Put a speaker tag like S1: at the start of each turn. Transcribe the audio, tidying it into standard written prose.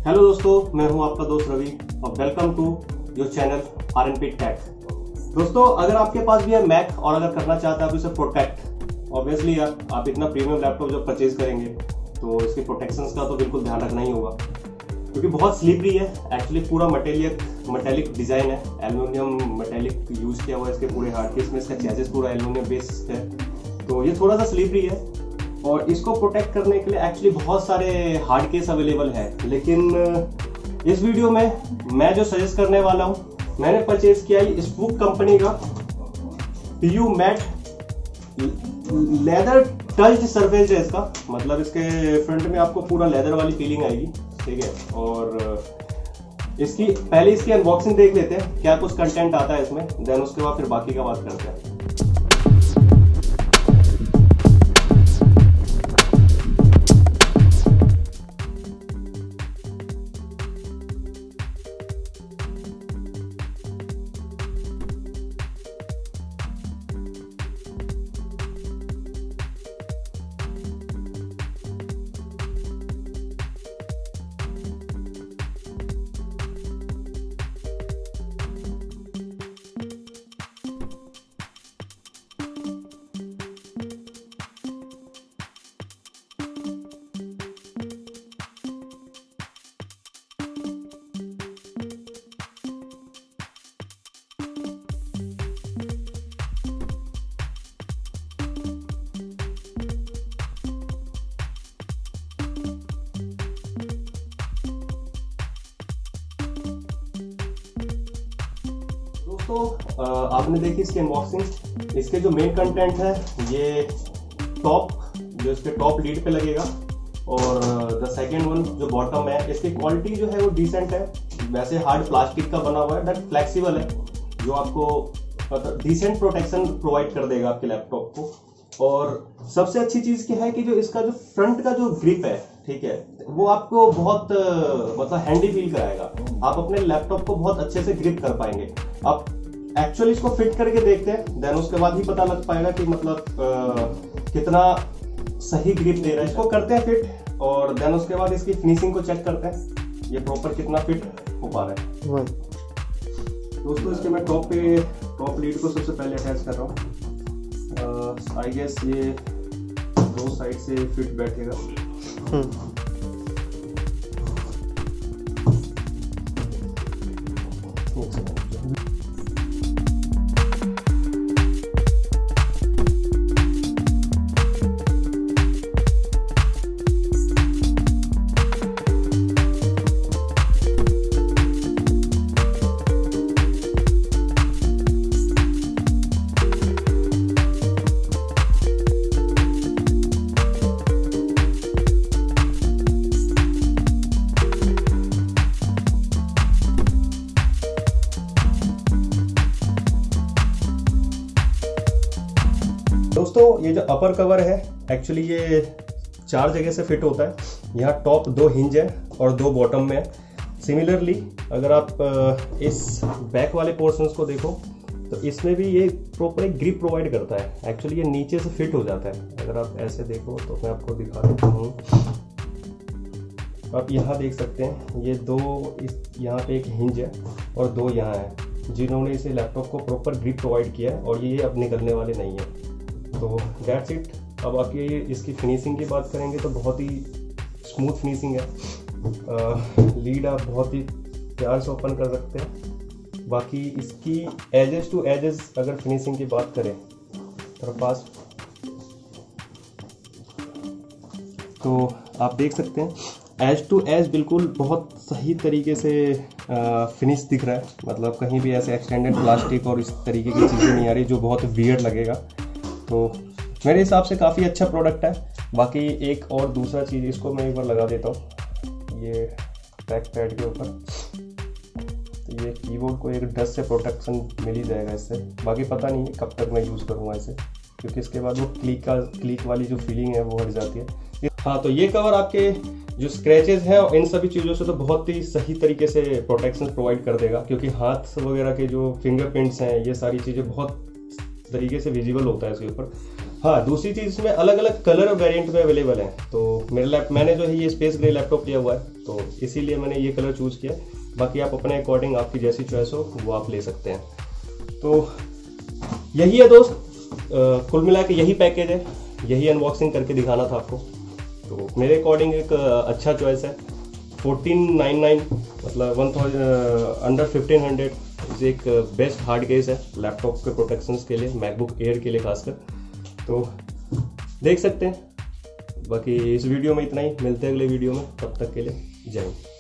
S1: Hello दोस्तों, मैं हूं आपका दोस्त रवि और welcome to your channel RNP tech. दोस्तों, अगर आपके पास भी है मैक और अगर करना चाहते हैं आप इसे प्रोटेक्ट, ऑब्वियसली आप इतना प्रीमियम लैपटॉप जब परचेज करेंगे तो इसके प्रोटेक्शंस का तो बिल्कुल ध्यान रखना ही होगा, क्योंकि बहुत स्लिपरी है। एक्चुअली पूरा मेटेलिक डिजाइन है, एल्यूमिनियम मेटेलिक यूज किया हुआ है इसके पूरे हार्ड केस में। इसका चेसिस पूरा एल्यूमिनियम बेस्ड है, तो ये थोड़ा सा स्लिपरी है और इसको प्रोटेक्ट करने के लिए एक्चुअली बहुत सारे हार्ड केस अवेलेबल है। लेकिन इस वीडियो में मैं जो सजेस्ट करने वाला हूं, मैंने परचेज किया है स्पूक कंपनी का PU mat leather touched surface है इसका। मतलब इसके फ्रंट में आपको पूरा लेदर वाली फीलिंग आएगी, ठीक है। और पहले इसकी अनबॉक्सिंग देख लेते हैं क्या कुछ कंटेंट आता है इसमें, देन उसके बाद फिर बाकी का बात करते हैं। दोस्तों, आपने देखी इसकी अनबॉक्सिंग। इसके जो मेन कंटेंट है, ये टॉप जो इसके टॉप लीड पे लगेगा और द सेकेंड वन जो बॉटम है, इसकी क्वालिटी जो है वो डिसेंट है। वैसे हार्ड प्लास्टिक का बना हुआ है बट फ्लेक्सिबल है, जो आपको डिसेंट प्रोटेक्शन प्रोवाइड कर देगा आपके लैपटॉप को। और सबसे अच्छी चीज क्या है कि जो इसका जो फ्रंट का जो ग्रिप है, ठीक है, वो आपको बहुत मतलब हैंडी फील कराएगा। आप अपने लैपटॉप को बहुत अच्छे से ग्रिप कर पाएंगे। आप एक्चुअली इसको फिट करके देखते हैं, देन उसके बाद ही पता लग पाएगा कि मतलब कितना सही ग्रिप दे रहा है। इसको करते हैं फिट और देन उसके बाद इसकी फिनिशिंग को चेक करते हैं ये प्रॉपर कितना फिट हो पा रहा है। दोस्तों, इसके मैं टॉप लीड को सबसे पहले अटैच कर रहा हूँ। आई गेस ये दो साइड से फिट बैठेगा। दोस्तों, ये जो अपर कवर है एक्चुअली ये 4 जगह से फिट होता है। यहाँ टॉप 2 हिंज है और 2 बॉटम में है। सिमिलरली अगर आप इस बैक वाले पोर्शंस को देखो तो इसमें भी ये प्रॉपर एक ग्रिप प्रोवाइड करता है। एक्चुअली ये नीचे से फिट हो जाता है। अगर आप ऐसे देखो तो मैं आपको दिखा देता हूँ। आप यहाँ देख सकते हैं ये 2 यहाँ पे एक हिंज है और 2 यहाँ है, जिन्होंने इसे लैपटॉप को प्रॉपर ग्रिप प्रोवाइड किया है और ये अब निकलने वाले नहीं है। तो दैट्स इट। अब आके इसकी फिनिशिंग की बात करेंगे तो बहुत ही स्मूथ फिनिशिंग है। लीड आप बहुत ही प्यार से ओपन कर सकते हैं। बाकी इसकी एजेस टू एजेस अगर फिनिशिंग की बात करें तो पास तो आप देख सकते हैं एज टू एज बिल्कुल बहुत सही तरीके से फिनिश दिख रहा है। मतलब कहीं भी ऐसे एक्सटेंडेड प्लास्टिक और इस तरीके की चीज़ें नहीं आ रही जो बहुत वियर्ड लगेगा। तो मेरे हिसाब से काफ़ी अच्छा प्रोडक्ट है। बाकी एक और दूसरा चीज़, इसको मैं एक बार लगा देता हूँ ये बैक पैड के ऊपर, तो ये कीबोर्ड को एक डस्ट से प्रोटेक्शन मिल ही जाएगा इससे। बाकी पता नहीं कब तक मैं यूज़ करूँगा इसे, क्योंकि इसके बाद वो क्लिक वाली जो फीलिंग है वो हट जाती है। हाँ, तो ये कवर आपके जो स्क्रैचेस हैं इन सभी चीज़ों से तो बहुत ही सही तरीके से प्रोटेक्शन प्रोवाइड कर देगा, क्योंकि हाथ वगैरह के जो फिंगरप्रिंट्स हैं ये सारी चीज़ें बहुत तरीके से विजिबल होता है इसके ऊपर। हाँ, दूसरी चीज इसमें अलग अलग कलर वेरिएंट में अवेलेबल है। तो मैंने जो है ये स्पेस ग्रे लैपटॉप लिया हुआ है, तो इसीलिए मैंने ये कलर चूज किया। बाकी आप अपने अकॉर्डिंग आपकी जैसी चॉइस हो वो आप ले सकते हैं। तो यही है दोस्त, कुल मिला के यही पैकेज है, यही अनबॉक्सिंग करके दिखाना था आपको। तो मेरे अकॉर्डिंग एक अच्छा चॉइस है। 1499 मतलब 1000 अंडर 1500 एक बेस्ट हार्ड केस है लैपटॉप के प्रोटेक्शंस के लिए, मैकबुक एयर के लिए खासकर। तो देख सकते हैं। बाकी इस वीडियो में इतना ही, मिलते हैं अगले वीडियो में, तब तक के लिए जय हिंद।